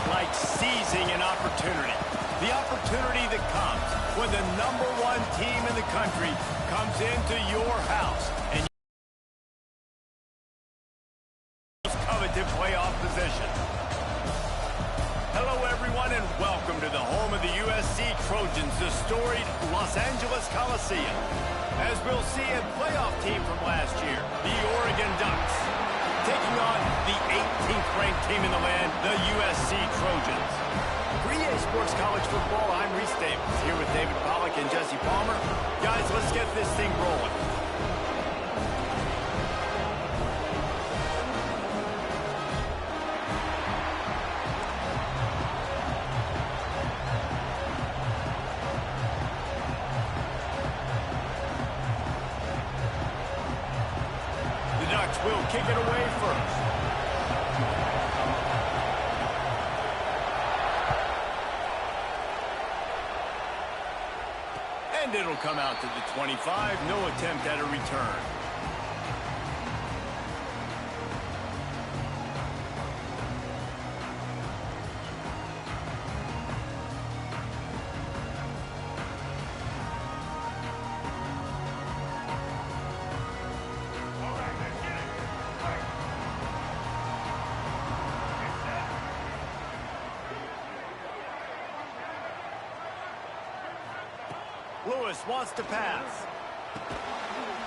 like seizing an opportunity. The opportunity that comes when the #1 team in the country comes into your house and coveted playoff position. Hello, everyone, and welcome to the home of the USC Trojans, the storied Los Angeles Coliseum. As we'll see, a playoff team from last year, the Oregon Ducks, taking on the 18th ranked team in the land, the USC Trojans. For EA Sports College Football, I'm Reese Davis, here with David Pollack and Jesse Palmer. Guys, let's get this thing rolling. The Ducks will kick it away first. And it'll come out to the 25. No attempt at a return. Lewis wants to pass.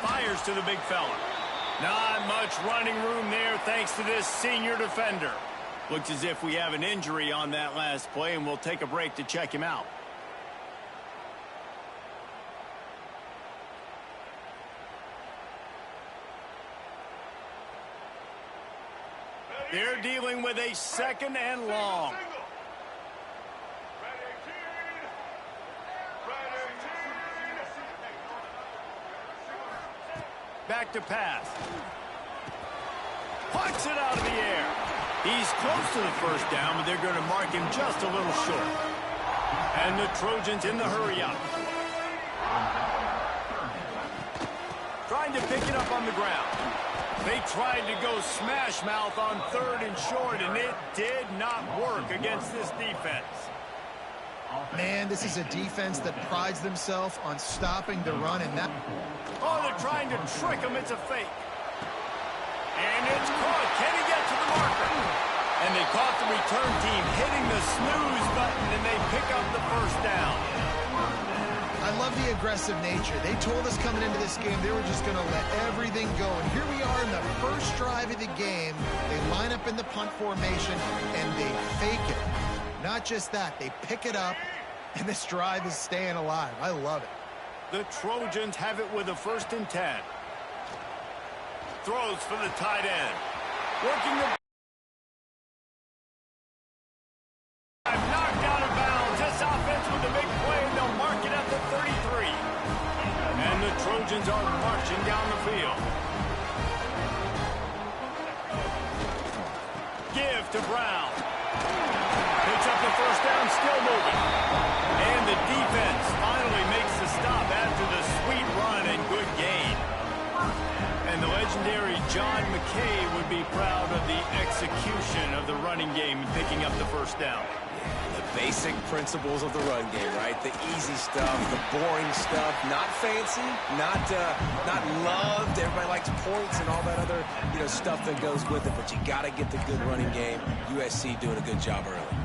Fires to the big fella. Not much running room there thanks to this senior defender. Looks as if we have an injury on that last play, and we'll take a break to check him out. They're dealing with a 2nd and long. Back to pass. Pucks it out of the air. He's close to the first down, but they're going to mark him just a little short. And the Trojans in the hurry up. Trying to pick it up on the ground. They tried to go smash mouth on 3rd and short, and it did not work against this defense. Man, this is a defense that prides themselves on stopping the run, and that... Oh, they're trying to trick him. It's a fake. And it's caught. Can he get to the marker? And they caught the return team hitting the snooze button, and they pick up the first down. I love the aggressive nature. They told us coming into this game they were just going to let everything go. And here we are in the first drive of the game. They line up in the punt formation, and they fake it. Not just that, they pick it up, and this drive is staying alive. I love it. The Trojans have it with a 1st and 10. Throws for the tight end. Working the... knocked out of bounds. This offense with a big play, and they'll mark it at the 33. And the Trojans are marching down the field. Give to Brown. Picks up the first down, still moving. And the defense finally makes the stop after the sweet run and good gain. And the legendary John McKay would be proud of the execution of the running game and picking up the first down. The basic principles of the run game, right? The easy stuff, the boring stuff, not fancy, not loved. Everybody likes points and all that other, stuff that goes with it, but you got to get the good running game. USC doing a good job early.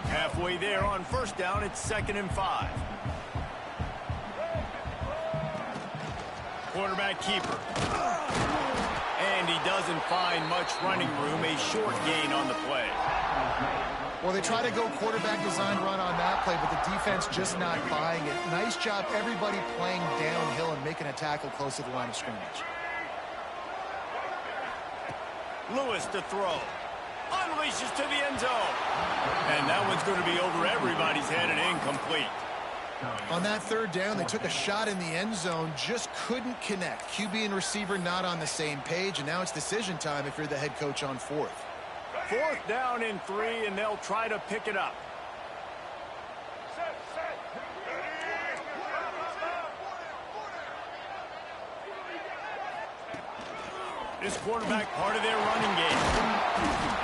Halfway there on first down, it's 2nd and 5. Quarterback keeper. And he doesn't find much running room, a short gain on the play. Well, they try to go quarterback design run on that play, but the defense just not buying it. Nice job, everybody playing downhill and making a tackle close to the line of scrimmage. Lewis to throw. Unleashes to the end zone. And that one's going to be over everybody's head and incomplete. On that 3rd down, they took a shot in the end zone, just couldn't connect. QB and receiver not on the same page, and now it's decision time if you're the head coach on 4th. 4th down and 3, and they'll try to pick it up. This quarterback part of their running game.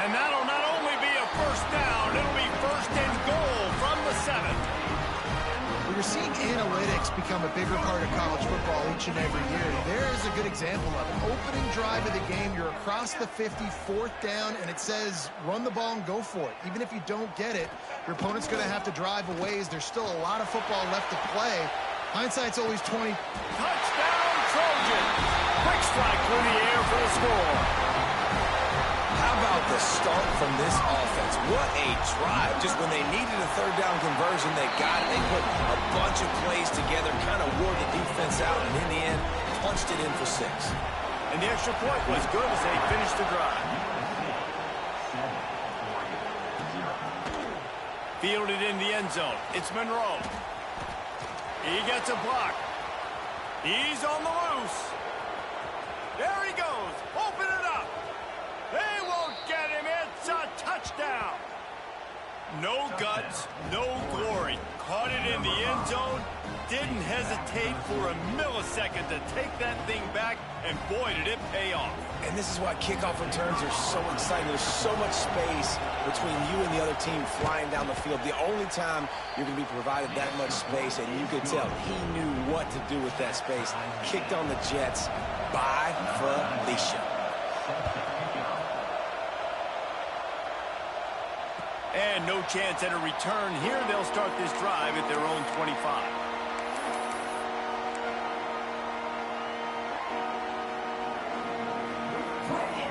And that'll not only be a first down, it'll be first and goal from the 7. We're seeing analytics become a bigger part of college football each and every year. There's a good example of it. Opening drive of the game, you're across the 50, 4th down, and it says run the ball and go for it. Even if you don't get it, your opponent's going to have to drive a ways. There's still a lot of football left to play. Hindsight's always 20. Touchdown, Trojans! Quick strike through the air for the score. How about the start from this offense? What a drive. Just when they needed a 3rd down conversion, they got it. They put a bunch of plays together, kind of wore the defense out, and in the end, punched it in for 6. And the extra point was good as they finished the drive. Fielded in the end zone. It's Monroe. He gets a block. He's on the loose. There he goes. Open it up. They won't get him. It's a touchdown. No guts, no glory. Caught it in the end zone. Didn't hesitate for a millisecond to take that thing back, and boy, did it pay off. And this is why kickoff returns are so exciting. There's so much space between you and the other team flying down the field. The only time you're going to be provided that much space, and you could tell he knew what to do with that space. Kicked on the Jets by Felicia. And no chance at a return. Here they'll start this drive at their own 25.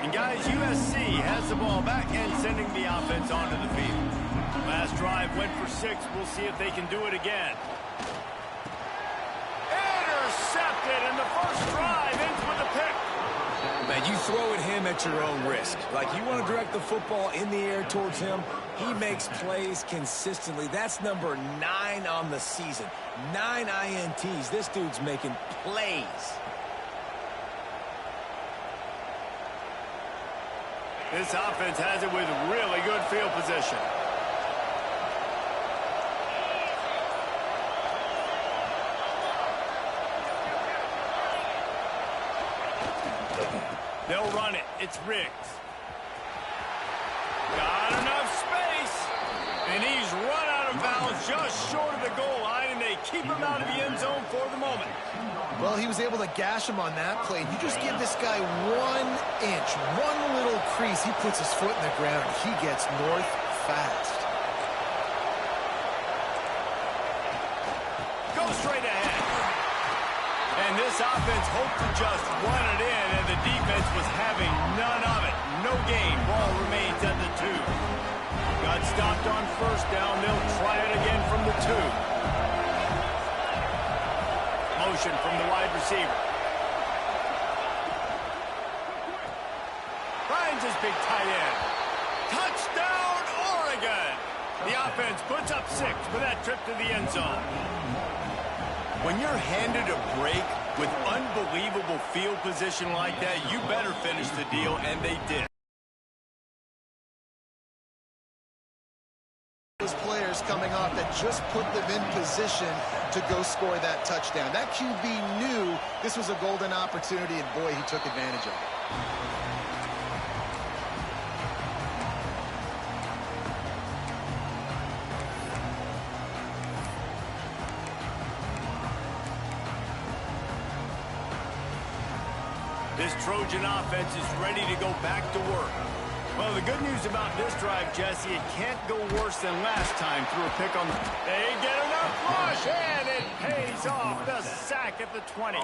And guys, USC has the ball back and sending the offense onto the field. Last drive went for 6. We'll see if they can do it again. Intercepted, and the first drive ends with a pick. Man, you throw at him at your own risk. Like, you want to direct the football in the air towards him. He makes plays consistently. That's number 9 on the season. 9 INTs. This dude's making plays. This offense has it with really good field position. They'll run it. It's Riggs. Got enough space. And he's run out of bounds just short of the goal line, and they keep him out of the end zone for the moment. Well, he was able to gash him on that play. You just give this guy 1 inch, one little crease. He puts his foot in the ground. He gets north fast. Go straight ahead. And this offense hoped to just run it in, and the defense was having none of it. No gain. Ball remains at the 2. Got stopped on first down. They'll try it again from the 2. Motion from the wide receiver. Finds his big tight end. Touchdown, Oregon! The offense puts up 6 for that trip to the end zone. When you're handed a break with unbelievable field position like that, you better finish the deal, and they did. Those players coming off that just put them in position to go score that touchdown. That QB knew this was a golden opportunity, and boy, he took advantage of it. This Trojan offense is ready to go back to work. Well, the good news about this drive, Jesse, it can't go worse than last time. Threw a pick on the... They get enough rush, and it pays off. The sack at the 20.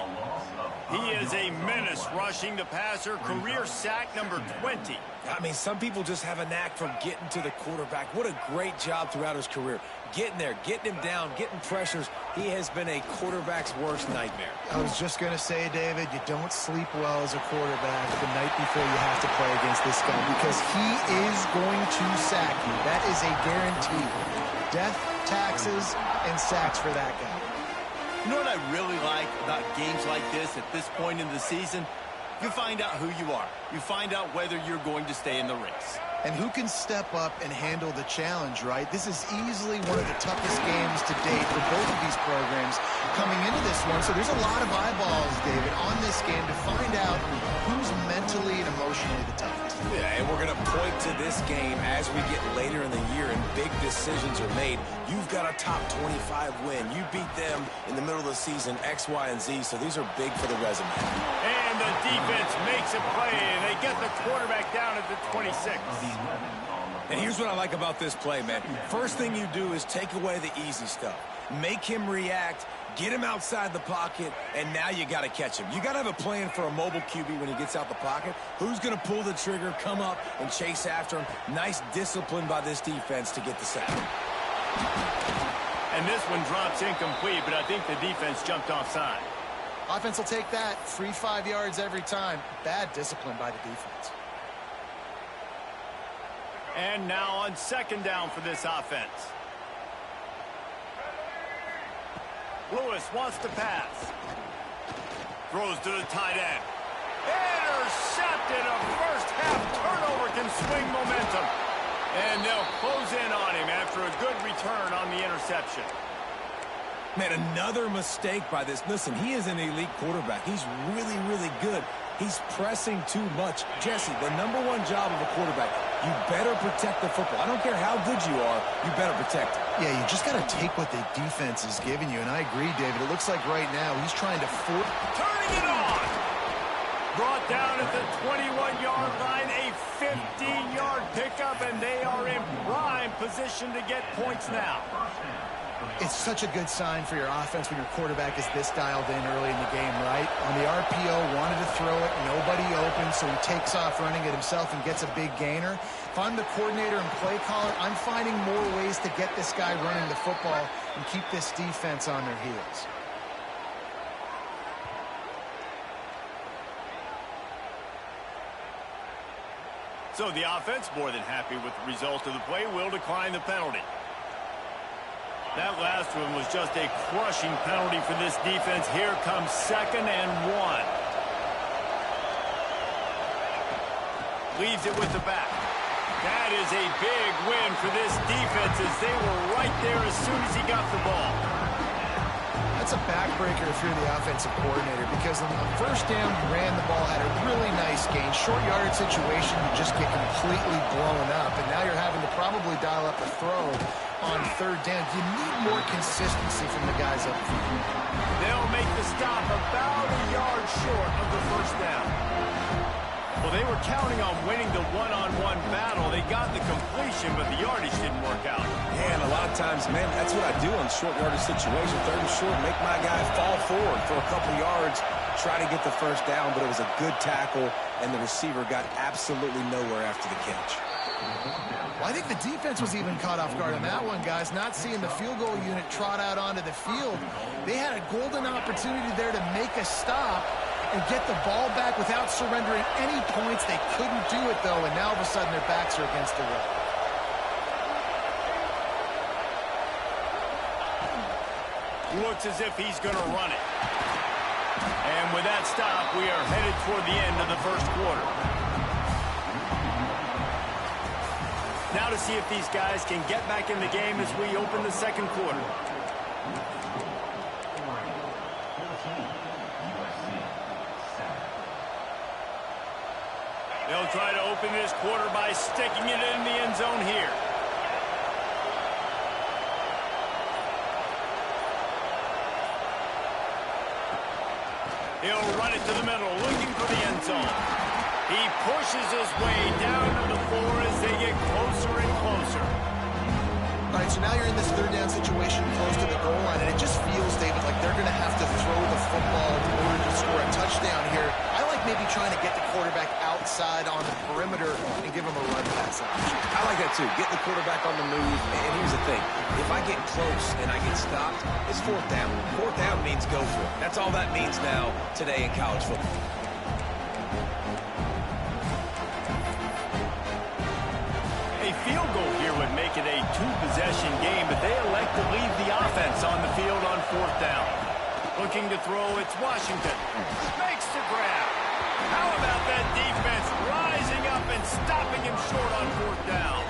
He is a menace rushing the passer. Career sack number 20. I mean, some people just have a knack for getting to the quarterback. What a great job throughout his career. Getting there, getting him down, getting pressures. He has been a quarterback's worst nightmare. I was just going to say, David, you don't sleep well as a quarterback the night before you have to play against this guy, because he is going to sack you. That is a guarantee. Death, taxes, and sacks for that guy. You know what I really like about games like this at this point in the season? You find out who you are. You find out whether you're going to stay in the race. And who can step up and handle the challenge, right? This is easily one of the toughest games to date for both of these programs coming into this one. So there's a lot of eyeballs, David, on this game to find out who's mentally and emotionally the toughest. Yeah, and we're going to point to this game as we get later in the year and big decisions are made. You've got a top 25 win. You beat them in the middle of the season, X, Y, and Z, so these are big for the resume. And the defense makes a play. They get the quarterback down at the 26. And here's what I like about this play, man. First thing you do is take away the easy stuff. Make him react, get him outside the pocket, and now you got to catch him. You got to have a plan for a mobile QB when he gets out the pocket. Who's going to pull the trigger, come up, and chase after him? Nice discipline by this defense to get the sack. And this one drops incomplete, but I think the defense jumped offside. Offense will take that. Free 5 yards every time. Bad discipline by the defense. And now on second down for this offense. Lewis wants to pass. Throws to the tight end. Intercepted. A first half turnover can swing momentum. And they'll close in on him after a good return on the interception. Man, another mistake by this. Listen, he is an elite quarterback. He's really, really good. He's pressing too much. Jesse, the #1 job of a quarterback, you better protect the football. I don't care how good you are, you better protect it. Yeah, you just got to take what the defense is giving you. And I agree, David. It looks like right now he's trying to force. Turning it on. Brought down at the 21-yard line. A 15-yard pickup, and they are in prime position to get points now. It's such a good sign for your offense when your quarterback is this dialed in early in the game, right? On the RPO, wanted to throw it, nobody open, so he takes off running it himself and gets a big gainer. If I'm the coordinator and play caller, I'm finding more ways to get this guy running the football and keep this defense on their heels. So the offense, more than happy with the result of the play, will decline the penalty. That last one was just a crushing penalty for this defense. Here comes 2nd and 1. Leaves it with the back. That is a big win for this defense as they were right there as soon as he got the ball. That's a backbreaker if you're the offensive coordinator, because on the first down, you ran the ball, had a really nice gain. Short yardage situation, you just get completely blown up, and now you're having to probably dial up a throw on 3rd down. You need more consistency from the guys up front. They'll make the stop about a yard short of the first down. Well, they were counting on winning the one-on-one battle. They got the completion, but the yardage didn't work out. Yeah, and a lot of times, man, that's what I do on short yardage situation. 3rd and short, make my guy fall forward for a couple yards, try to get the first down, but it was a good tackle, and the receiver got absolutely nowhere after the catch. Well, I think the defense was even caught off guard on that one, guys. Not seeing the field goal unit trot out onto the field. They had a golden opportunity there to make a stop and get the ball back without surrendering any points. They couldn't do it, though, and now all of a sudden their backs are against the wall. Looks as if he's going to run it. And with that stop, we are headed toward the end of the first quarter. Now to see if these guys can get back in the game as we open the second quarter. They'll try to open this quarter by sticking it in the end zone here. He'll run it to the middle, looking for the end zone. He pushes his way down to the floor as they get closer and closer. All right, so now you're in this 3rd down situation close to the goal line, and it just feels, David, like they're going to have to throw the football in order to score a touchdown here. I like maybe trying to get the quarterback outside on the perimeter and give him a run pass option. I like that, too. Get the quarterback on the move. And here's the thing. If I get close and I get stopped, it's 4th down. 4th down means go for it. That's all that means now today in college football. A field goal here would make it a 2-possession game, but they elect to leave the offense on the field on 4th down. Looking to throw, it's Washington. Makes the grab. How about that defense rising up and stopping him short on fourth down?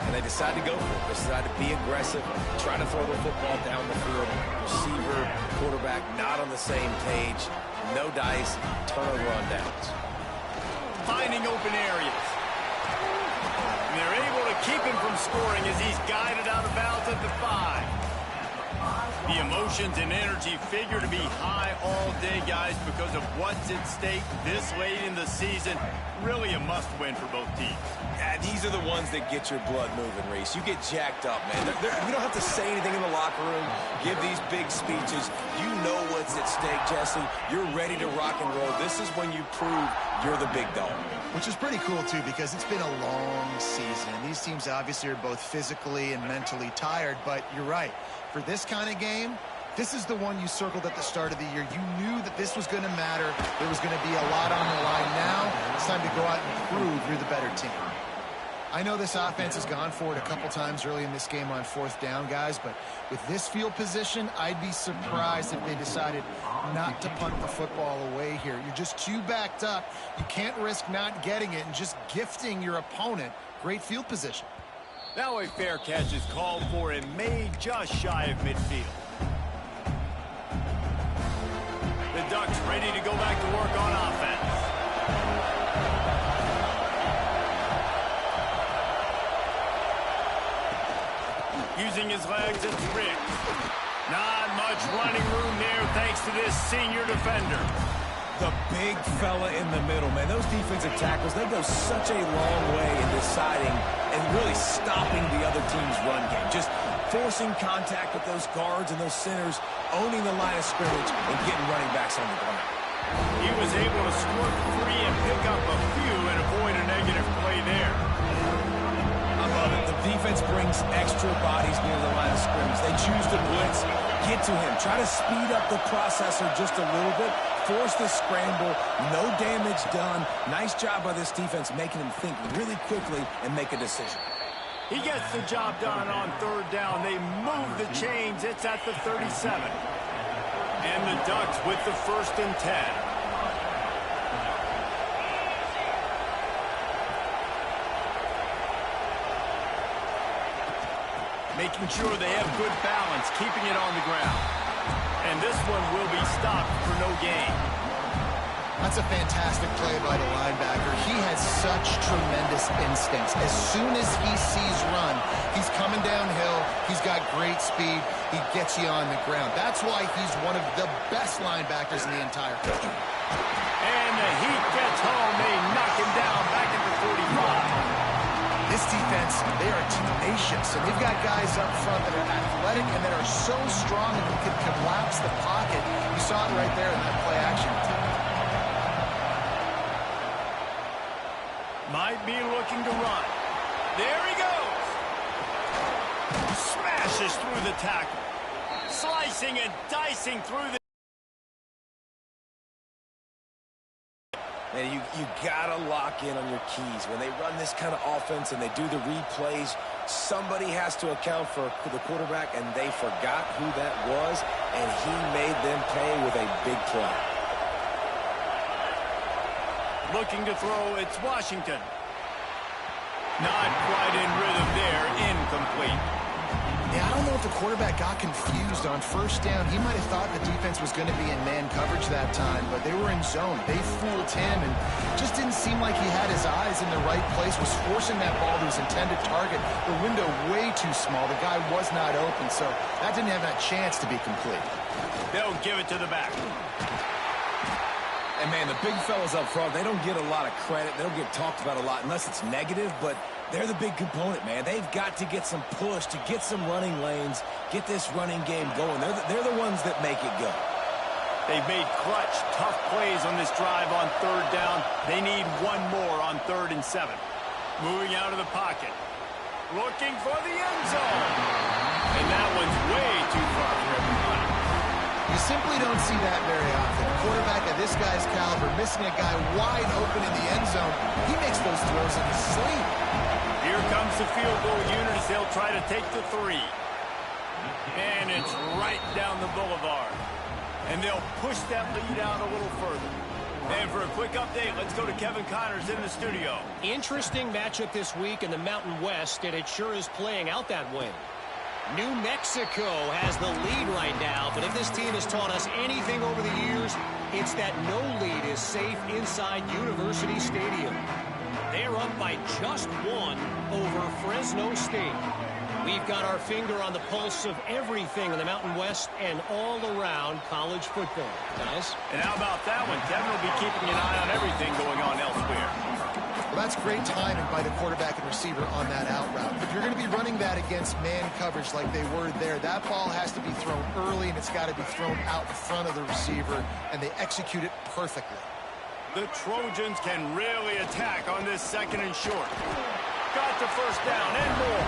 And they decide to go for it. They decide to be aggressive, try to throw the football down the field. Receiver, quarterback, not on the same page. No dice, turnover on downs. Finding open areas. And they're able to keep him from scoring as he's guided out of bounds at the 5. The emotions and energy figure to be high all day, guys, because of what's at stake this late in the season. Really a must-win for both teams. Yeah, these are the ones that get your blood moving, Reese. You get jacked up, man. You don't have to say anything in the locker room, give these big speeches. You know what's at stake, Jesse. You're ready to rock and roll. This is when you prove you're the big dog. Which is pretty cool, too, because it's been a long season. These teams obviously are both physically and mentally tired, but you're right. For this kind of game, this is the one you circled at the start of the year. You knew that this was going to matter. There was going to be a lot on the line. Now it's time to go out and prove you're the better team. I know this offense has gone for it a couple times early in this game on fourth down, guys, but with this field position, I'd be surprised if they decided not to punt the football away here. You're just too backed up. You can't risk not getting it and just gifting your opponent great field position. Now a fair catch is called for and made just shy of midfield. The Ducks ready to go back to work on offense. Using his legs, it's Riggs. Not much running room there thanks to this senior defender. The big fella in the middle, man. Those defensive tackles, they go such a long way in deciding and really stopping the other team's run game. Just forcing contact with those guards and those centers, owning the line of scrimmage, and getting running backs on the ground. He was able to squirt free and pick up a few and avoid a negative play there. I love it. The defense brings extra bodies near the line of scrimmage. They choose to blitz, get to him, try to speed up the processor just a little bit, force the scramble, no damage done. Nice job by this defense making him think really quickly and make a decision. He gets the job done on third down. They move the chains. It's at the 37. And the Ducks with the 1st and 10. Making sure they have good balance, keeping it on the ground. And this one will be stopped for no gain. That's a fantastic play by the linebacker. He has such tremendous instincts. As soon as he sees run, he's coming downhill. He's got great speed. He gets you on the ground. That's why he's one of the best linebackers in the entire country. And the heat gets home. They knock him down back at the 45. This defense, they are tenacious, and they've got guys up front that are athletic and that are so strong and can collapse the pocket. You saw it right there in that play action. Might be looking to run. There he goes. Smashes through the tackle. Slicing and dicing through the... Man, you gotta lock in on your keys. When they run this kind of offense and they do the replays, somebody has to account for the quarterback, and they forgot who that was, and he made them pay with a big play. Looking to throw, it's Washington. Not quite in rhythm there, incomplete. Yeah, I don't know if the quarterback got confused on first down. He might have thought the defense was going to be in man coverage that time, but they were in zone. They fooled him, and just didn't seem like he had his eyes in the right place, was forcing that ball to his intended target. The window way too small. The guy was not open, so that didn't have that chance to be complete. They'll give it to the back. And, man, the big fellas up front, they don't get a lot of credit. They don't get talked about a lot unless it's negative, but they're the big component, man. They've got to get some push, to get some running lanes, get this running game going. They're the ones that make it go. They've made clutch, tough plays on this drive on third down. They need one more on 3rd and 7. Moving out of the pocket. Looking for the end zone. And that one's way too far for everybody. You simply don't see that very often. A quarterback of this guy's caliber missing a guy wide open in the end zone. He makes those throws in his sleep. Here comes the field goal unit as they'll try to take the 3. And it's right down the boulevard. And they'll push that lead out a little further. And for a quick update, let's go to Kevin Connors in the studio. Interesting matchup this week in the Mountain West, and it sure is playing out that way. New Mexico has the lead right now, but if this team has taught us anything over the years, it's that no lead is safe inside University Stadium. They're up by just one over Fresno State. We've got our finger on the pulse of everything in the Mountain West and all around college football. Guys? And how about that one? Kevin will be keeping an eye on everything going on elsewhere. Well, that's great timing by the quarterback and receiver on that out route. If you're going to be running that against man coverage like they were there, that ball has to be thrown early, and it's got to be thrown out in front of the receiver, and they execute it perfectly. The Trojans can really attack on this second and short. Got the first down and more.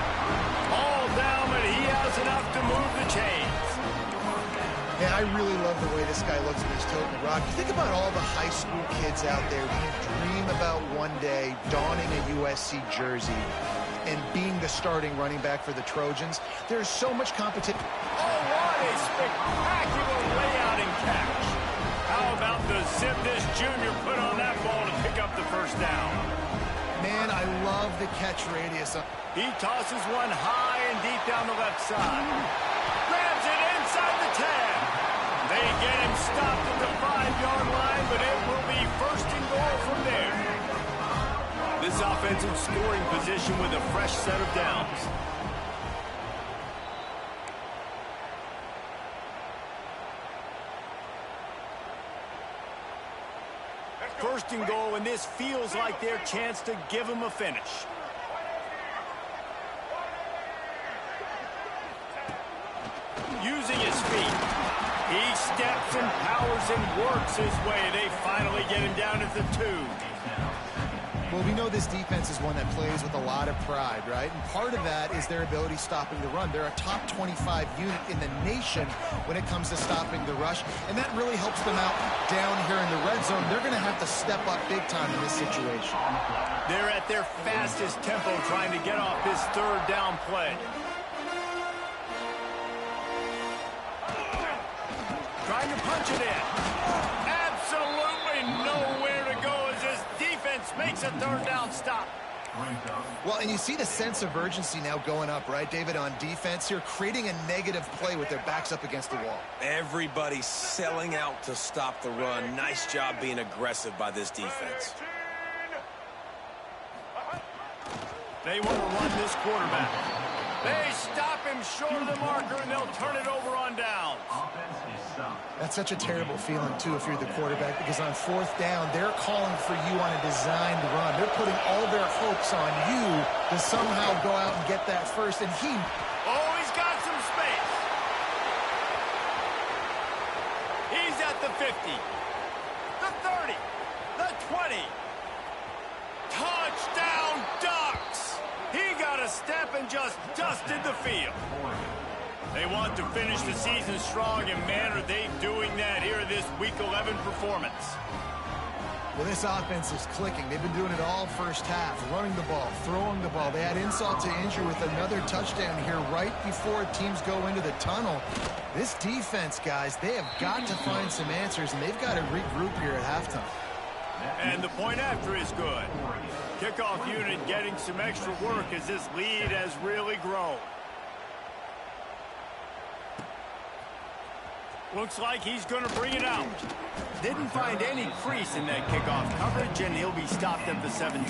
All down, but he has enough to move the chains. Man, I really love the way this guy looks when he's toting the rock. You think about all the high school kids out there who dream about one day donning a USC jersey and being the starting running back for the Trojans. There's so much competition. Oh, what a spectacular layout and catch. How about the zip this junior put on that ball to pick up the first down? Man, I love the catch radius. He tosses one high and deep down the left side. Grabs it inside the 10. They get him stopped at the 5-yard line, but it will be first and goal from there. This offensive scoring position with a fresh set of downs. First and goal, and this feels like their chance to give him a finish. Using his feet, he steps and powers and works his way. They finally get him down at the 2. Well, we know this defense is one that plays with a lot of pride, right? And part of that is their ability stopping the run. They're a top 25 unit in the nation when it comes to stopping the rush, and that really helps them out down here in the red zone. They're going to have to step up big time in this situation. They're at their fastest tempo trying to get off this third down play. Trying to punch it in. Absolutely nowhere to go as this defense makes a third down stop. Well, and you see the sense of urgency now going up, right, David, on defense here, creating a negative play with their backs up against the wall. Everybody's selling out to stop the run. Nice job being aggressive by this defense. They want to run this quarterback. They stop him short of the marker, and they'll turn it over on downs. That's such a terrible feeling, too, if you're the quarterback, because on fourth down, they're calling for you on a designed run. They're putting all their hopes on you to somehow go out and get that first, and he... Oh, he's got some space. He's at the 50, the 30, the 20. Touchdown, Ducks! He got a step and just dusted the field. They want to finish the season strong, and man, are they doing that here in this Week 11 performance. Well, this offense is clicking. They've been doing it all first half, running the ball, throwing the ball. They had insult to injury with another touchdown here right before teams go into the tunnel. This defense, guys, they have got to find some answers, and they've got to regroup here at halftime. And the point after is good. Kickoff unit getting some extra work as this lead has really grown. Looks like he's going to bring it out. Didn't find any crease in that kickoff coverage, and he'll be stopped at the 17.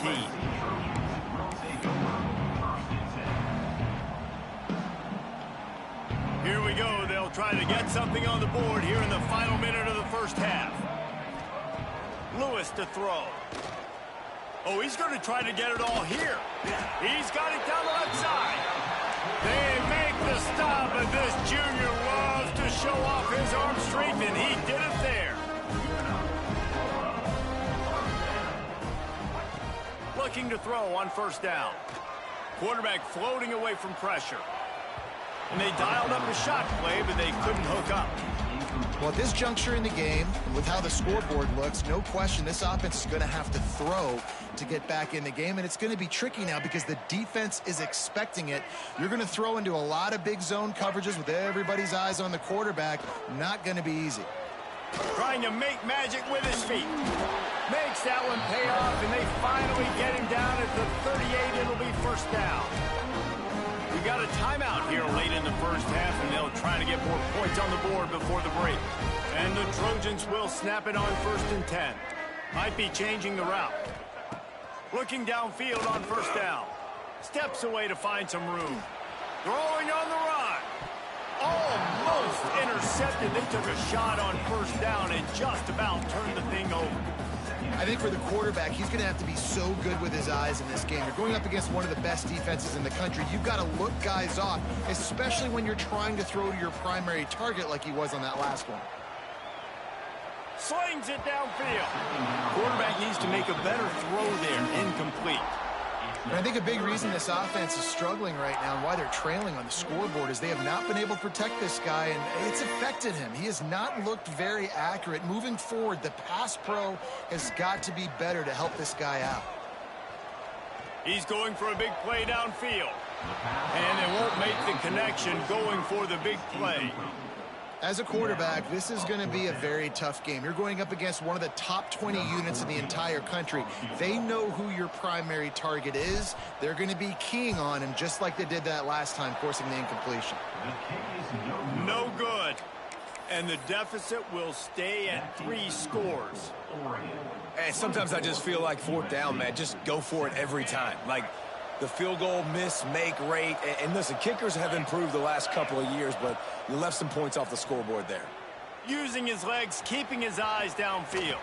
Here we go. They'll try to get something on the board here in the final minute of the first half. Lewis to throw. Oh, he's going to try to get it all here. He's got it down the left side. They make the stop, and this junior loves to show off his arm strength, and he did it there. Looking to throw on first down. Quarterback floating away from pressure. And they dialed up a shot play, but they couldn't hook up. Well, at this juncture in the game, with how the scoreboard looks, no question this offense is going to have to throw to get back in the game, and it's going to be tricky now because the defense is expecting it. You're going to throw into a lot of big zone coverages with everybody's eyes on the quarterback. Not going to be easy. Trying to make magic with his feet. Makes that one pay off, and they finally get him down at the 38. It'll be first down. We got a timeout here late in the first half, and they'll try to get more points on the board before the break. And the Trojans will snap it on 1st and 10. Might be changing the route. Looking downfield on first down. Steps away to find some room. Throwing on the run. Almost intercepted. They took a shot on first down and just about turned the thing over. I think for the quarterback, he's going to have to be so good with his eyes in this game. You're going up against one of the best defenses in the country. You've got to look guys off, especially when you're trying to throw to your primary target like he was on that last one. Slings it downfield. Quarterback needs to make a better throw there. Incomplete. And I think a big reason this offense is struggling right now and why they're trailing on the scoreboard is they have not been able to protect this guy, and it's affected him. He has not looked very accurate. Moving forward, the pass pro has got to be better to help this guy out. He's going for a big play downfield. And they won't make the connection going for the big play. As a quarterback, this is going to be a very tough game. You're going up against one of the top 20 units in the entire country. They know who your primary target is. They're going to be keying on him just like they did that last time, forcing the incompletion. No good. And the deficit will stay at 3 scores. And sometimes I just feel like 4th down, man. Just go for it every time. Like, the field goal miss-make rate. And listen, kickers have improved the last couple of years, but you left some points off the scoreboard there. Using his legs, keeping his eyes downfield.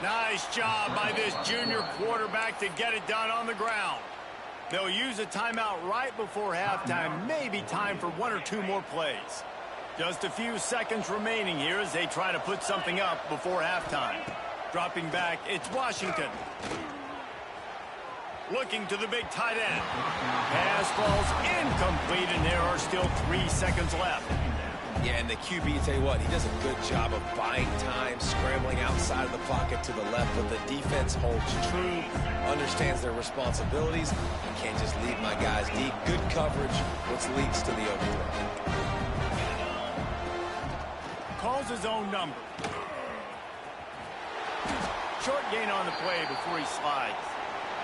Nice job by this junior quarterback to get it done on the ground. They'll use a timeout right before halftime. Maybe time for 1 or 2 more plays. Just a few seconds remaining here as they try to put something up before halftime. Dropping back, it's Washington. Looking to the big tight end. Pass falls incomplete, and there are still 3 seconds left. Yeah, and the QB, tell you what, he does a good job of buying time, scrambling outside of the pocket to the left, but the defense holds true, understands their responsibilities, and can't just leave my guys deep. Good coverage, which leads to the overthrow. Calls his own number. Short gain on the play before he slides.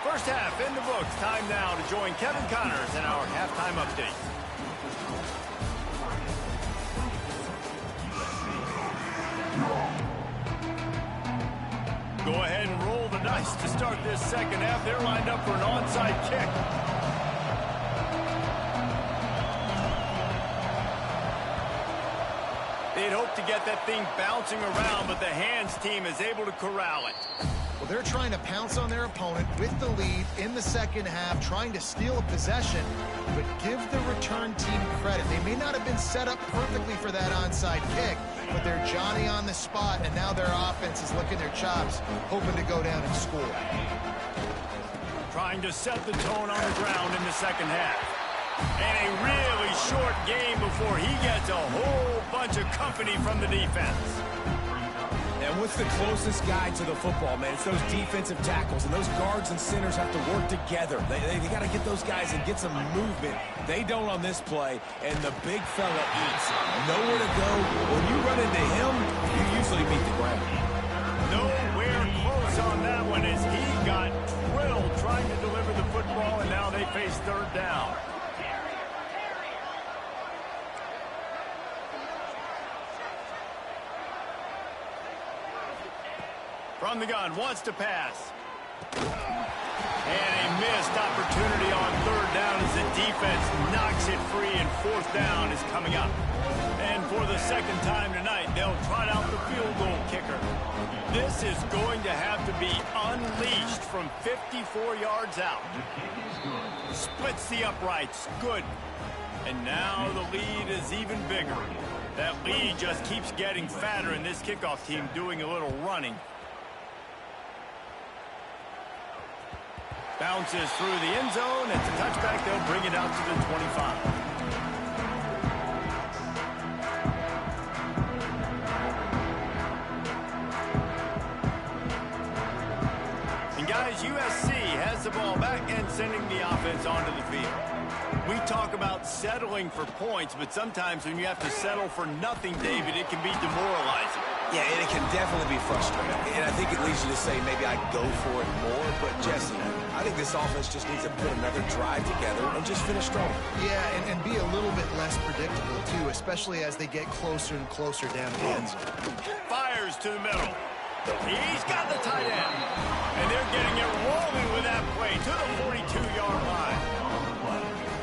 First half in the books. Time now to join Kevin Connors in our halftime update. Go ahead and roll the dice to start this second half. They're lined up for an onside kick. They'd hope to get that thing bouncing around, but the hands team is able to corral it. Well, they're trying to pounce on their opponent with the lead in the second half, trying to steal a possession, but give the return team credit. They may not have been set up perfectly for that onside kick, but they're Johnny on the spot, and now their offense is licking their chops, hoping to go down and score. Trying to set the tone on the ground in the second half. And a really short game before he gets a whole bunch of company from the defense. And what's the closest guy to the football, man? It's those defensive tackles, and those guards and centers have to work together. They got to get those guys and get some movement. They don't on this play, and the big fella eats. Nowhere to go. When you run into him, you usually beat the ground. Nowhere close on that one as he got drilled trying to deliver the football, and now they face 3rd down. From the gun, wants to pass. And a missed opportunity on 3rd down as the defense knocks it free, and 4th down is coming up. And for the second time tonight, they'll trot out the field goal kicker. This is going to have to be unleashed from 54 yards out. Splits the uprights. Good. And now the lead is even bigger. That lead just keeps getting fatter, and this kickoff team doing a little running. Bounces through the end zone. It's a touchback. They'll bring it out to the 25. And guys, as USC has the ball back and sending the offense onto the field. We talk about settling for points, but sometimes when you have to settle for nothing, David, it can be demoralizing. Yeah, and it can definitely be frustrating. And I think it leads you to say maybe I'd go for it more. But, Jesse, I think this offense just needs to put another drive together and just finish strong. Yeah, and be a little bit less predictable, too, especially as they get closer and closer down the end zone. Fires to the middle. He's got the tight end. And they're getting it rolling with that play to the 42-yard line.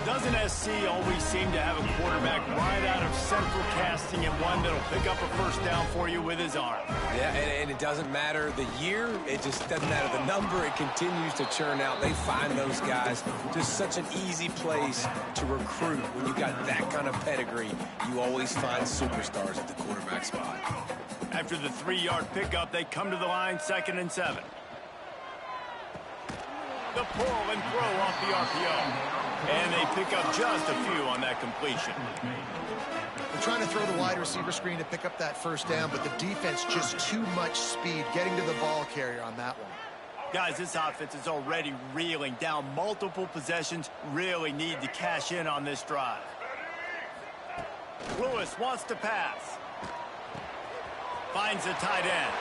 Doesn't SC always seem to have a quarterback right out of central casting and one that'll pick up a first down for you with his arm? Yeah, and it doesn't matter the year. It just doesn't matter the number. It continues to churn out. They find those guys. Just such an easy place to recruit. When you got that kind of pedigree, you always find superstars at the quarterback spot. After the 3-yard pickup, they come to the line, 2nd and 7. The pull and throw off the RPO. And they pick up just a few on that completion. They're trying to throw the wide receiver screen to pick up that first down, but the defense just too much speed getting to the ball carrier on that one. Guys, this offense is already reeling down multiple possessions. Really need to cash in on this drive. Lewis wants to pass. Finds the tight end.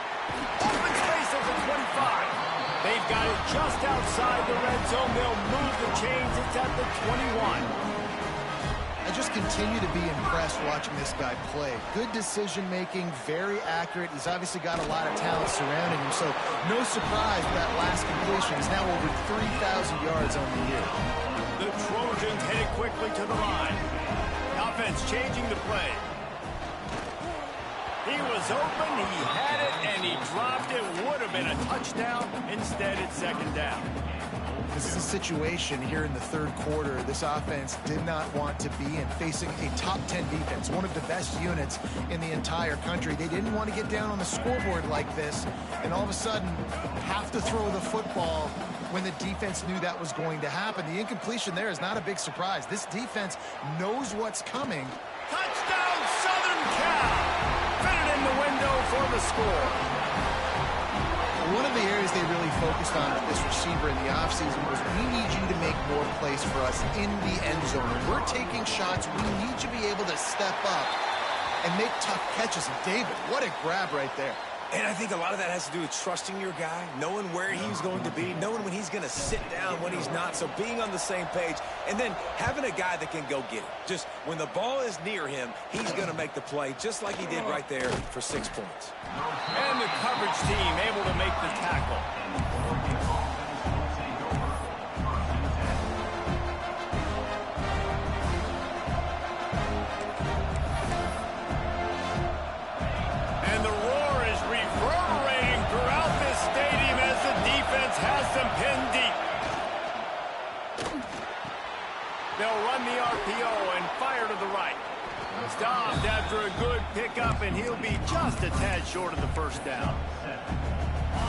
Open space at the 25. They've got it just outside the red zone. They'll move the chains. It's at the 21. I just continue to be impressed watching this guy play. Good decision-making, very accurate. He's obviously got a lot of talent surrounding him, so no surprise that last completion is now over 3,000 yards on the year. The Trojans headed quickly to the line. Offense changing the play. He was open, he had it, and he dropped it. Would have been a touchdown. Instead, it's 2nd down. This is a situation here in the 3rd quarter this offense did not want to be in, facing a top 10 defense, one of the best units in the entire country. They didn't want to get down on the scoreboard like this, and all of a sudden have to throw the football when the defense knew that was going to happen. The incompletion there is not a big surprise. This defense knows what's coming. Touchdown, Southern Cal! Fitted in the window for the score. One of the areas they really focused on with this receiver in the offseason was we need you to make more plays for us in the end zone. When we're taking shots, we need you to be able to step up and make tough catches. And David, what a grab right there. And I think a lot of that has to do with trusting your guy, knowing where he's going to be, knowing when he's going to sit down, when he's not. So being on the same page, and then having a guy that can go get it. Just when the ball is near him, he's going to make the play, just like he did right there for 6 points. And the coverage team able to make the tackle. Has them pinned deep. They'll run the RPO and fire to the right. Stopped after a good pickup, and he'll be just a tad short of the first down.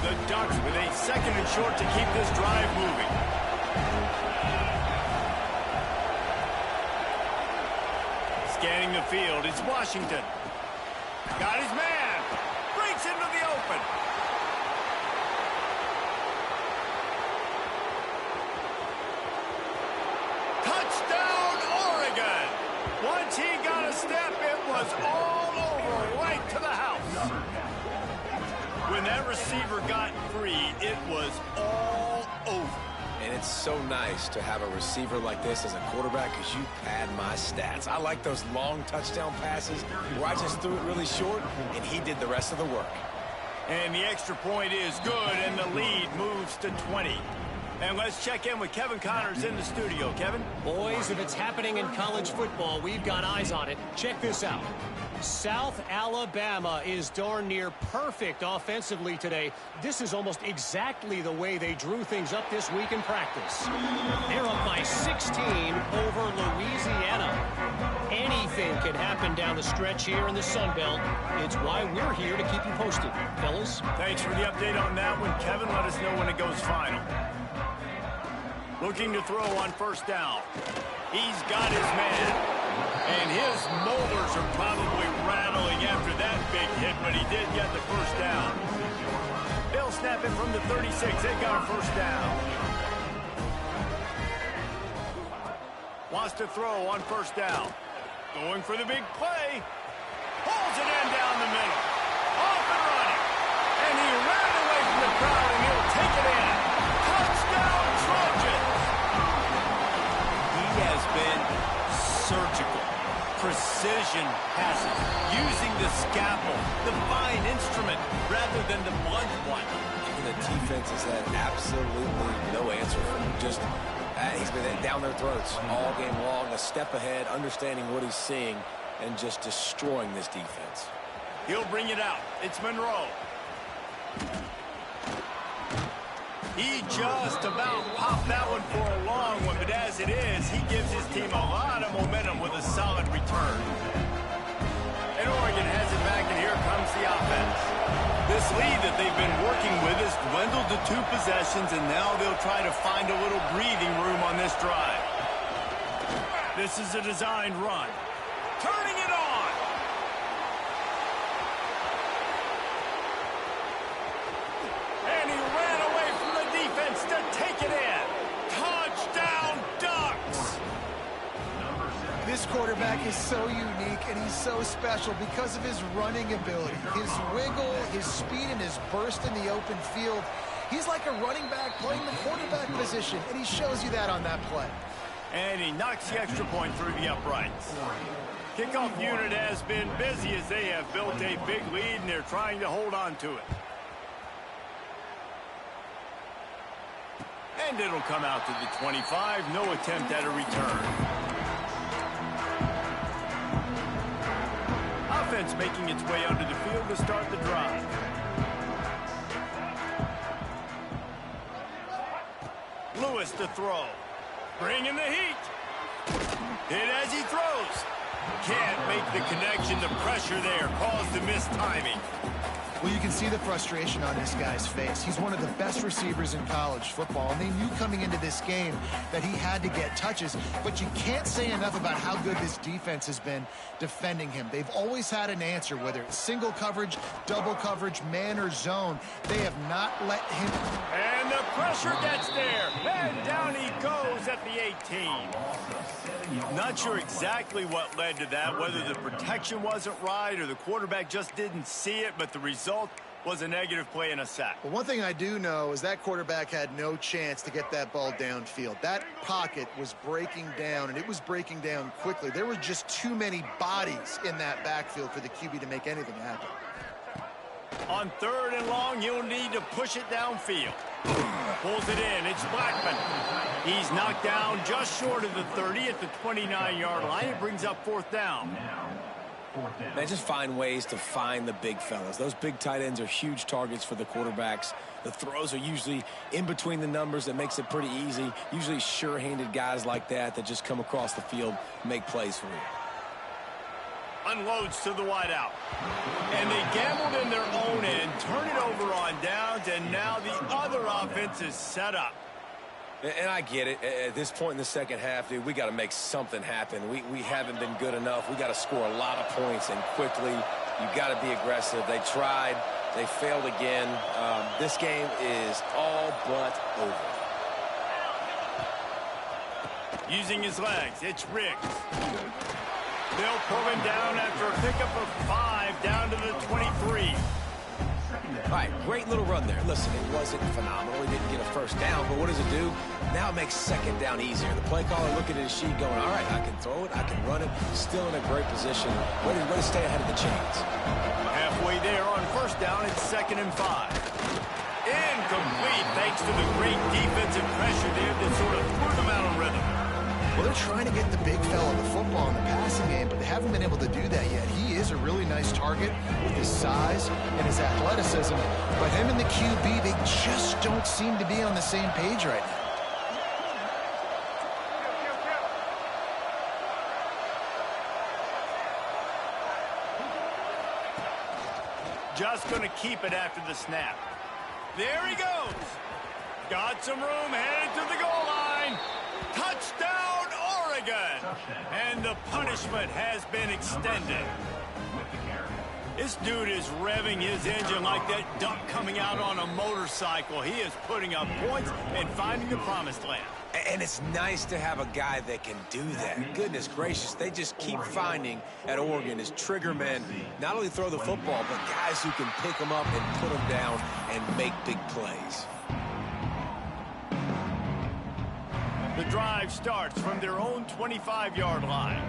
The Ducks with a 2nd and short to keep this drive moving. Scanning the field, it's Washington. Got his man. Breaks into the open. Once he got a step, it was all over, right to the house. When that receiver got free, it was all over. And it's so nice to have a receiver like this as a quarterback because you pad my stats. I like those long touchdown passes where I just threw it really short, and he did the rest of the work. And the extra point is good, and the lead moves to 20. And let's check in with Kevin Connors in the studio. Kevin? Boys, if it's happening in college football, we've got eyes on it. Check this out. South Alabama is darn near perfect offensively today. This is almost exactly the way they drew things up this week in practice. They're up by 16 over Louisiana. Anything can happen down the stretch here in the Sun Belt. It's why we're here to keep you posted, fellas. Thanks for the update on that one, Kevin. Let us know when it goes final. Looking to throw on first down. He's got his man. And his molars are probably rattling after that big hit, but he did get the first down. They'll snap it from the 36. They got a first down. Wants to throw on first down. Going for the big play. Pulls it in down the middle. Off and running. And he ran away from the crowd, and he'll take it in. Touchdown, Trojans! He has been surgical. Precision passes, using the scalpel, the fine instrument, rather than the blunt one. And the defense has had absolutely no answer for him. Just, he's been down their throats all game long, a step ahead, understanding what he's seeing, and just destroying this defense. He'll bring it out. It's Monroe. He just about popped that one for a long one, but as it is, he gives his team a lot of momentum with a solid return. And Oregon has it back, and here comes the offense. This lead that they've been working with has dwindled to 2 possessions, and now they'll try to find a little breathing room on this drive. This is a designed run. Turning it on. And he ran away from the defense to take it in. Touchdown, Ducks! This quarterback is so unique and he's so special because of his running ability, his wiggle, his speed, and his burst in the open field. He's like a running back playing the quarterback position, and he shows you that on that play. And he knocks the extra point through the uprights. Kickoff unit has been busy as they have built a big lead, and they're trying to hold on to it. And it'll come out to the 25. No attempt at a return. Offense making its way onto the field to start the drive. Lewis to throw. Bringing the heat. Hit as he throws. Can't make the connection. The pressure there caused the missed timing. Well, you can see the frustration on this guy's face. He's one of the best receivers in college football, and they knew coming into this game that he had to get touches, but you can't say enough about how good this defense has been defending him. They've always had an answer, whether it's single coverage, double coverage, man, or zone. They have not let him... And the pressure gets there, and down he goes at the 18. Not sure exactly what led to that, whether the protection wasn't right or the quarterback just didn't see it, but the result was a negative play and a sack. Well, one thing I do know is that quarterback had no chance to get that ball downfield. That pocket was breaking down, and it was breaking down quickly. There were just too many bodies in that backfield for the QB to make anything happen. On 3rd and long, he'll need to push it downfield. Pulls it in. It's Blackman. He's knocked down just short of the 30 at the 29-yard line. It brings up 4th down. Man, just find ways to find the big fellas. Those big tight ends are huge targets for the quarterbacks. The throws are usually in between the numbers. That makes it pretty easy. Usually sure-handed guys like that just come across the field, make plays for you. Unloads to the wideout. And they gambled in their own end, turn it over on downs, and now the other offense is set up. And I get it. At this point in the second half, dude, we got to make something happen. We haven't been good enough. We got to score a lot of points, and quickly. You got to be aggressive. They tried. They failed again. This game is all but over. Using his legs, it's Riggs. They'll pull him down after a pickup of 5 down to the 23. All right, great little run there. Listen, it wasn't phenomenal. He didn't get a first down, but what does it do? Now it makes 2nd down easier. The play caller looking at his sheet going, all right, I can throw it, I can run it. Still in a great position. Way to stay ahead of the chains. Halfway there on 1st down, it's 2nd and 5. Incomplete thanks to the great defensive pressure there that sort of threw them out of rhythm. Well, they're trying to get the big fella the football in the passing game, but they haven't been able to do that yet. He is a really nice target with his size and his athleticism, but him and the QB, they just don't seem to be on the same page right now. Just going to keep it after the snap. There he goes. Got some room, headed to the goal line. Touchdown, Oregon! And the punishment has been extended. This dude is revving his engine like that duck coming out on a motorcycle. He is putting up points and finding the promised land. And it's nice to have a guy that can do that. Goodness gracious, they just keep finding at Oregon as trigger men, not only throw the football, but guys who can pick them up and put them down and make big plays. The drive starts from their own 25-yard line.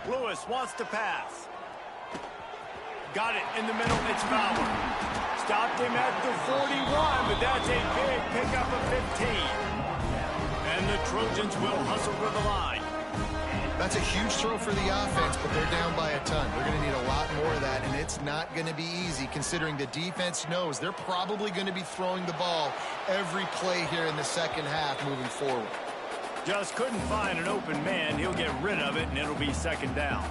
Lewis wants to pass. Got it in the middle. It's Fowler. Stopped him at the 41, but that's a big pickup of 15. And the Trojans will hustle to the line. That's a huge throw for the offense, but they're down by a ton. They're going to need a lot more of that, and it's not going to be easy considering the defense knows they're probably going to be throwing the ball every play here in the second half moving forward. Just couldn't find an open man. He'll get rid of it, and it'll be second down.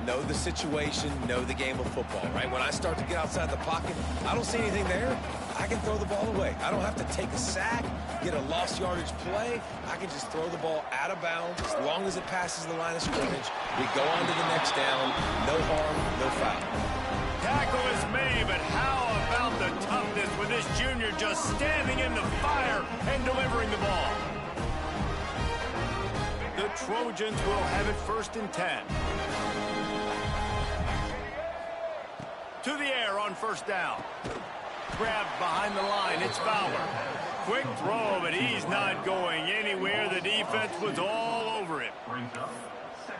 Know the situation, know the game of football, right? When I start to get outside the pocket, I don't see anything there. I can throw the ball away. I don't have to take a sack, get a lost yardage play. I can just throw the ball out of bounds as long as it passes the line of scrimmage. We go on to the next down. No harm, no foul. Tackle is made, but how about the toughness with this junior just standing in the fire and delivering the ball? The Trojans will have it 1st and 10. To the air on 1st down. Grabbed behind the line. It's Fowler. Quick throw, but he's not going anywhere. The defense was all over it.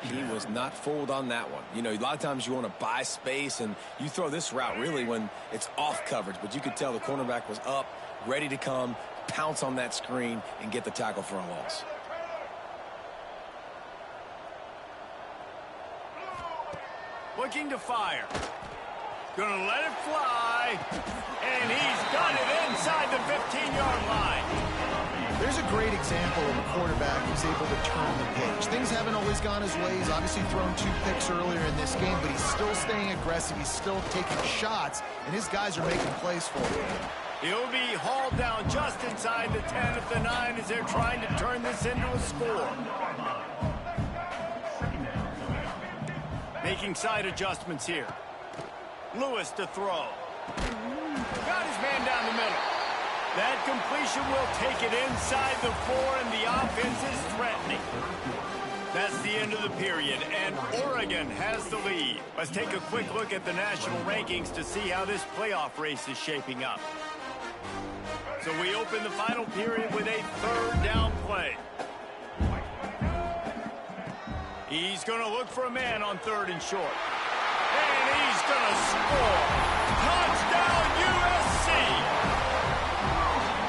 He was not fooled on that one. You know, a lot of times you want to buy space, and you throw this route really when it's off coverage. But you could tell the cornerback was up, ready to come, pounce on that screen, and get the tackle for a loss. Looking to fire. Gonna let it fly. And he's got it inside the 15-yard line. There's a great example of a quarterback who's able to turn the page. Things haven't always gone his way. He's obviously thrown 2 picks earlier in this game, but he's still staying aggressive. He's still taking shots, and his guys are making plays for him. He'll be hauled down just inside the 10 at the 9 as they're trying to turn this into a score. Making side adjustments here. Lewis to throw. Got his man down the middle. That completion will take it inside the 4, and the offense is threatening. That's the end of the period, and Oregon has the lead. Let's take a quick look at the national rankings to see how this playoff race is shaping up. So we open the final period with a 3rd down play. He's going to look for a man on 3rd and short. And he's going to score. Touchdown, USC!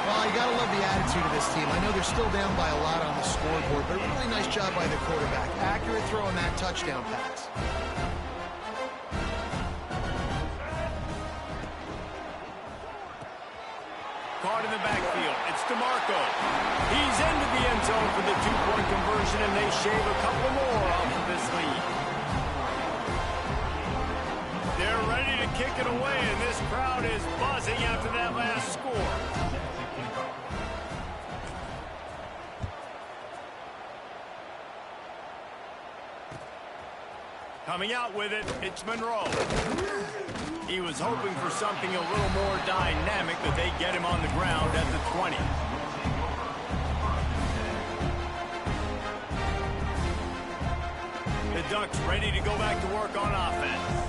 Well, you got to love the attitude of this team. I know they're still down by a lot on the scoreboard, but a really nice job by the quarterback. Accurate throw on that touchdown pass. Caught in the backfield. It's DeMarco. He's into the end zone for the 2-point conversion, and they shave a couple more off of this lead. They're ready to kick it away, and this crowd is buzzing after that last score. Coming out with it, it's Monroe. He was hoping for something a little more dynamic, but they get him on the ground at the 20. The Ducks ready to go back to work on offense.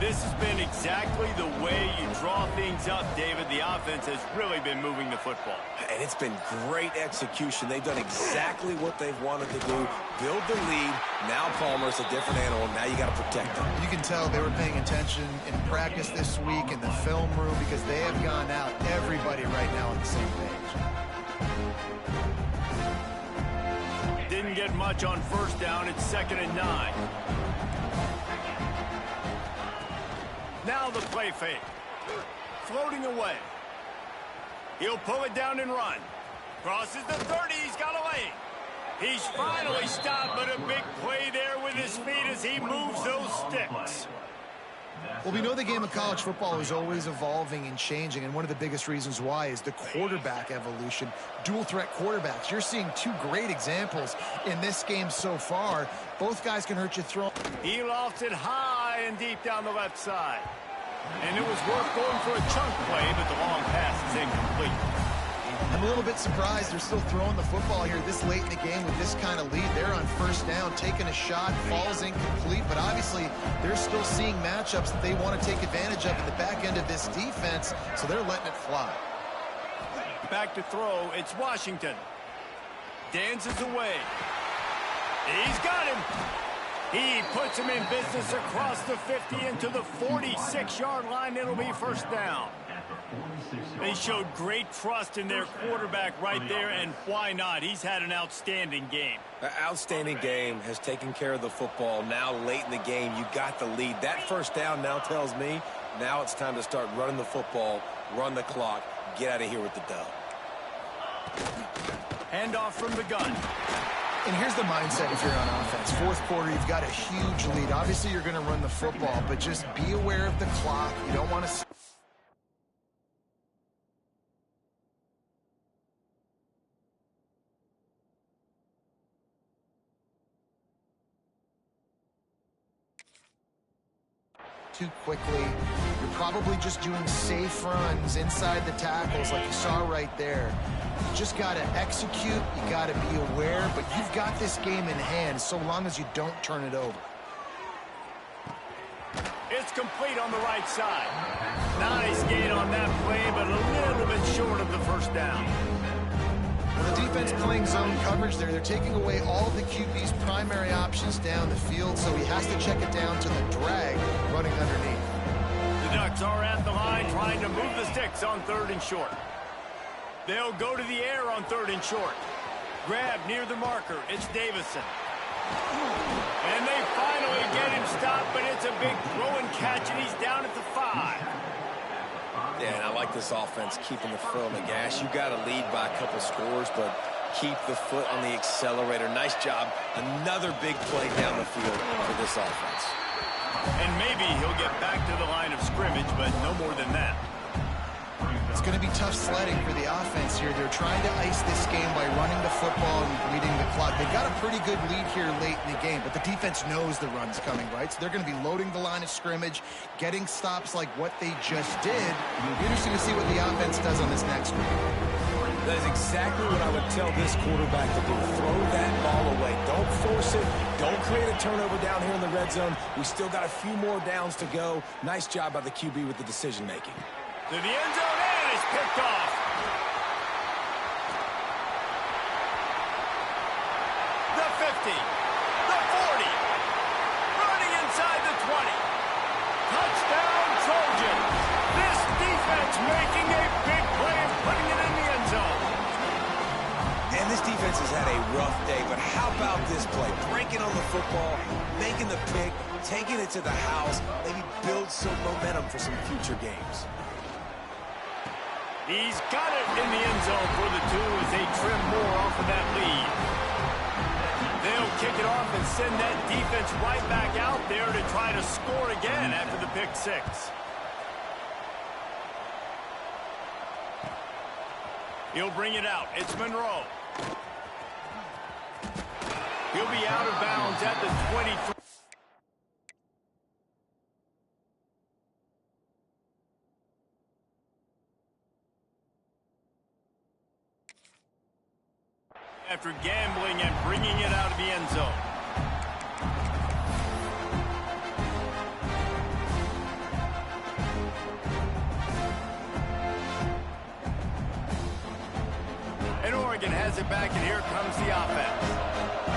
This has been exactly the way you draw things up, David. The offense has really been moving the football. And it's been great execution. They've done exactly what they've wanted to do. Build the lead. Now Palmer's a different animal. Now you got to protect him. You can tell they were paying attention in practice this week in the film room because they have gone out, everybody right now on the same page. Didn't get much on 1st down. It's 2nd and 9. Now the play fake. Floating away. He'll pull it down and run. Crosses the 30. He's got a lane. He's finally stopped, but a big play there with his feet as he moves those sticks. Well, we know the game of college football is always evolving and changing, and one of the biggest reasons why is the quarterback evolution. Dual threat quarterbacks. You're seeing two great examples in this game so far. Both guys can hurt you throwing. He lofts it high and deep down the left side. And it was worth going for a chunk play, but the long pass is incomplete. I'm a little bit surprised they're still throwing the football here this late in the game with this kind of lead. They're on first down, taking a shot, falls incomplete, but obviously they're still seeing matchups that they want to take advantage of at the back end of this defense, so they're letting it fly. Back to throw, it's Washington. Dances away. He's got him. He puts him in business across the 50 into the 46-yard line. It'll be first down. They showed great trust in their quarterback right there, and why not? He's had an outstanding game. An outstanding game, has taken care of the football. Now late in the game, you got the lead. That first down now tells me now it's time to start running the football, run the clock, get out of here with the dub. Handoff from the gun. And here's the mindset if you're on offense. Fourth quarter, you've got a huge lead. Obviously, you're going to run the football, but just be aware of the clock. You don't want to... too quickly. You're probably just doing safe runs inside the tackles like you saw right there. You just got to execute. You got to be aware, but you've got this game in hand so long as you don't turn it over. It's complete on the right side. Nice gain on that play, but a little bit short of the first down. Well, the defense playing zone coverage there. They're taking away all the QB's primary options down the field, so he has to check it down to the drag running underneath. The Ducks are at the line trying to move the sticks on 3rd and short. They'll go to the air on 3rd and short. Grab near the marker. It's Davison. And they finally get him stopped, but it's a big throw and catch, and he's down at the 5. Yeah, and I like this offense keeping the foot on the gas. You got to lead by a couple scores, but keep the foot on the accelerator. Nice job. Another big play down the field for this offense. And maybe he'll get back to the line of scrimmage, but no more than that. It's going to be tough sledding for the offense here. They're trying to ice this game by running the football and leading the clock. They've got a pretty good lead here late in the game, but the defense knows the run's coming, right? So they're going to be loading the line of scrimmage, getting stops like what they just did. It'll be interesting to see what the offense does on this next one. That is exactly what I would tell this quarterback to do. Throw that ball away. Don't force it. Don't create a turnover down here in the red zone. We still got a few more downs to go. Nice job by the QB with the decision-making. To the end zone, and it's picked off. The 50, the 40, running inside the 20. Touchdown, Trojans. This defense making a big play and putting it in the end zone. And this defense has had a rough day, but how about this play? Breaking on the football, making the pick, taking it to the house, maybe build some momentum for some future games. He's got it in the end zone for the 2 as they trim more off of that lead. They'll kick it off and send that defense right back out there to try to score again after the pick 6. He'll bring it out. It's Monroe. He'll be out of bounds at the 23. After gambling and bringing it out of the end zone. And Oregon has it back, and here comes the offense.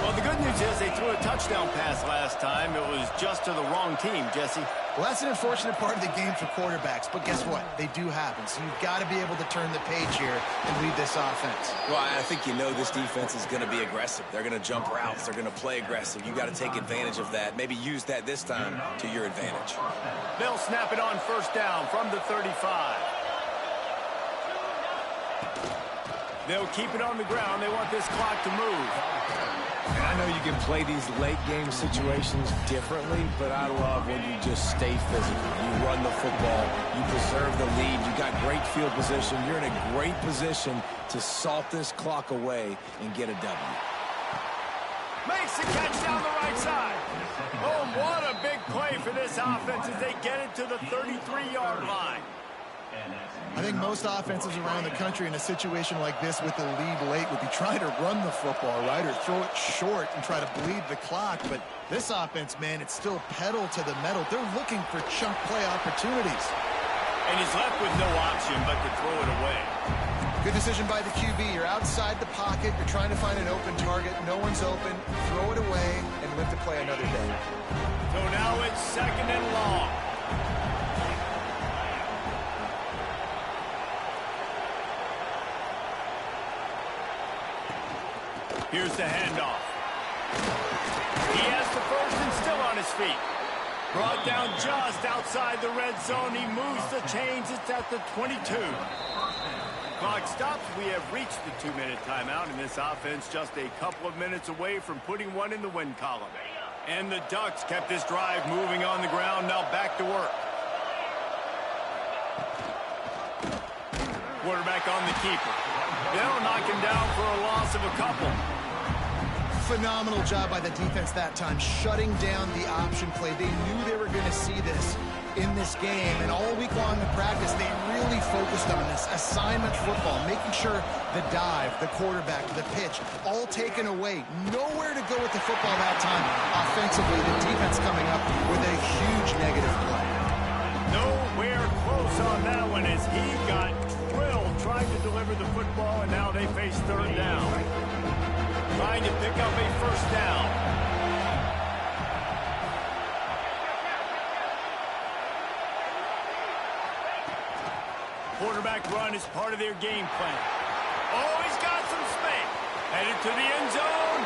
Well, the good news is they threw a touchdown pass last time. It was just to the wrong team, Jesse. Well, that's an unfortunate part of the game for quarterbacks, but guess what? They do happen. So you've got to be able to turn the page here and lead this offense. Well, I think you know this defense is going to be aggressive. They're going to jump routes. They're going to play aggressive. You got to take advantage of that. Maybe use that this time to your advantage. They'll snap it on first down from the 35. They'll keep it on the ground. They want this clock to move. And I know you can play these late-game situations differently, but I love when you just stay physical. You run the football. You preserve the lead. You got great field position. You're in a great position to salt this clock away and get a W. Makes the catch down the right side. Oh, what a big play for this offense as they get it to the 33-yard line. I think most offenses around the country in a situation like this with the lead late would be trying to run the football, right, or throw it short and try to bleed the clock. But this offense, man, it's still pedal to the metal. They're looking for chunk play opportunities. And he's left with no option but to throw it away. Good decision by the QB. You're outside the pocket. You're trying to find an open target. No one's open. Throw it away and live to play another day. So now it's 2nd and long. Here's the handoff. He has the first and still on his feet. Brought down just outside the red zone. He moves the chains. It's at the 22. Clock stops. We have reached the 2-minute timeout, and this offense just a couple of minutes away from putting one in the win column. And the Ducks kept this drive moving on the ground. Now back to work. Quarterback on the keeper. They'll knock him down for a loss of a couple. Phenomenal job by the defense that time, shutting down the option play. They knew they were going to see this in this game, and all week long in practice, they really focused on this assignment football, making sure the dive, the quarterback, the pitch, all taken away. Nowhere to go with the football that time. Offensively, the defense coming up with a huge negative play. Nowhere close on that one as he got drilled trying to deliver the football, and now they face 3rd down. Trying to pick up a 1st down. Quarterback run is part of their game plan. Oh, he's got some space. Headed to the end zone.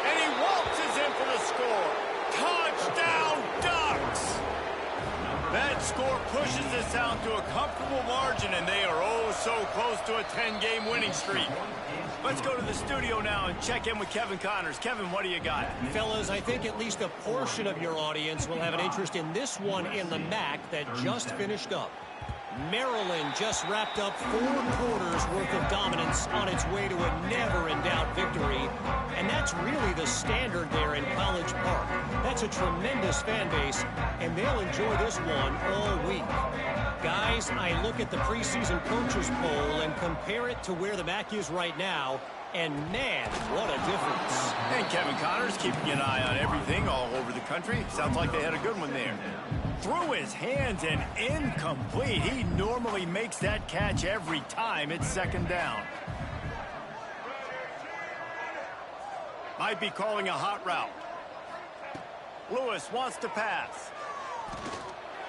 And he waltzes in for the score. Touchdown, Ducks! That score pushes this out to a comfortable margin, and they are oh so close to a 10-game winning streak. Let's go to the studio now and check in with Kevin Connors. Kevin, what do you got? Fellas, I think at least a portion of your audience will have an interest in this one in the MAC that just finished up. Maryland just wrapped up 4 quarters worth of dominance on its way to a never-in-doubt victory. And that's really the standard there in College Park. That's a tremendous fan base, and they'll enjoy this one all week. Guys, I look at the preseason coaches poll and compare it to where the MAC is right now, and man, what a difference. And Kevin Connors keeping an eye on everything all over the country. Sounds like they had a good one there. Through his hands and incomplete. He normally makes that catch every time. It's 2nd down. Might be calling a hot route. Lewis wants to pass.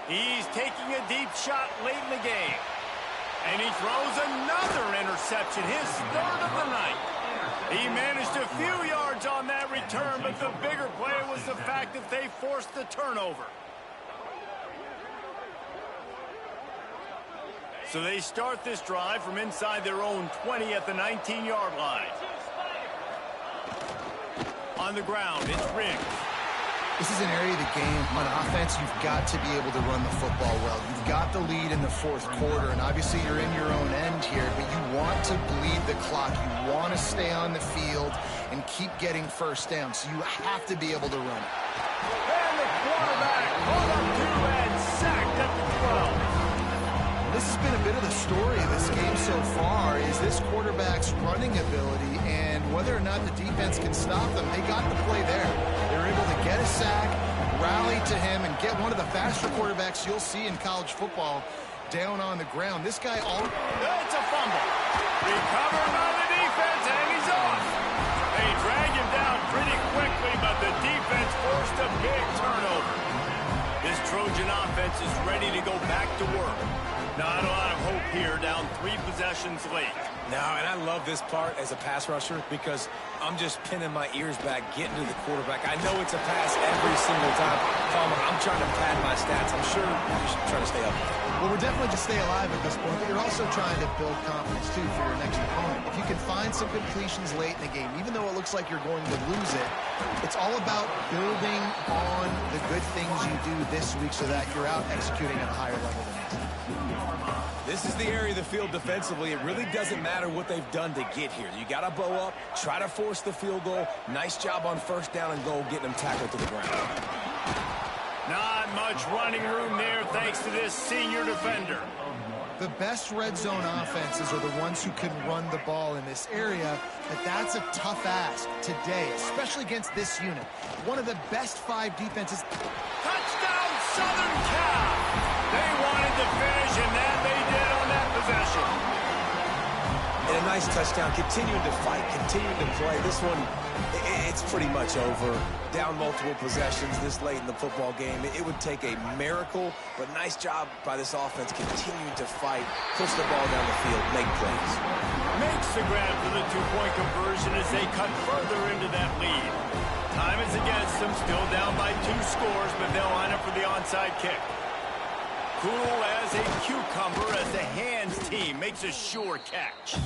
He's taking a deep shot late in the game. And he throws another interception, his 3rd of the night. He managed a few yards on that return, but the bigger play was the fact that they forced the turnover. So they start this drive from inside their own 20 at the 19-yard line. On the ground, it's Riggs. This is an area of the game on offense you've got to be able to run the football well. You've got the lead in the 4th quarter, and obviously you're in your own end here, but you want to bleed the clock. You want to stay on the field and keep getting 1st down, so you have to be able to run it. And the quarterback caught up to and sacked at the 12. This has been a bit of the story of this game so far, is this quarterback's running ability and whether or not the defense can stop them. They got the play there. They were able to get a sack, rally to him, and get one of the faster quarterbacks you'll see in college football down on the ground. This guy It's a fumble. Recovered by the defense, and he's off. They drag him down pretty quickly, but the defense forced a big turnover. This Trojan offense is ready to go back to work. Not a lot of hope here, down 3 possessions late. No, and I love this part as a pass rusher because I'm just pinning my ears back, getting to the quarterback. I know it's a pass every single time. I'm trying to pad my stats. I'm sure you should try to stay up. Well, we're definitely just stay alive at this point, but you're also trying to build confidence, too, for your next opponent. If you can find some completions late in the game. Even though it looks like you're going to lose it, it's all about building on the good things you do this week so that you're out executing at a higher level than this. This is the area of the field defensively. It really doesn't matter what they've done to get here. You got to bow up, try to force the field goal. Nice job on first down and goal, getting them tackled to the ground. Not much running room there thanks to this senior defender. The best red zone offenses are the ones who can run the ball in this area, but that's a tough ask today, especially against this unit. One of the best 5 defenses. Touchdown, Southern Cal! They wanted to finish, and that they did on that possession. And a nice touchdown, continuing to fight, continuing to play. This one, it's pretty much over. Down multiple possessions this late in the football game. It would take a miracle, but nice job by this offense continuing to fight, push the ball down the field, make plays. Makes the grab for the 2-point conversion as they cut further into that lead. Time is against them, still down by 2 scores, but they'll line up for the onside kick. Cool as a cucumber as the hands team makes a sure catch.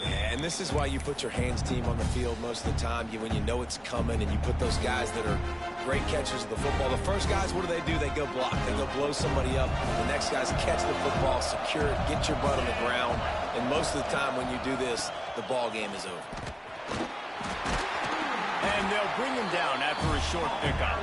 And this is why you put your hands team on the field most of the time, when you know it's coming, and you put those guys that are great catchers of the football. The first guys, what do? They go block. They go blow somebody up. The next guys catch the football, secure it, get your butt on the ground. And most of the time when you do this, the ball game is over. And they'll bring him down after a short pickup.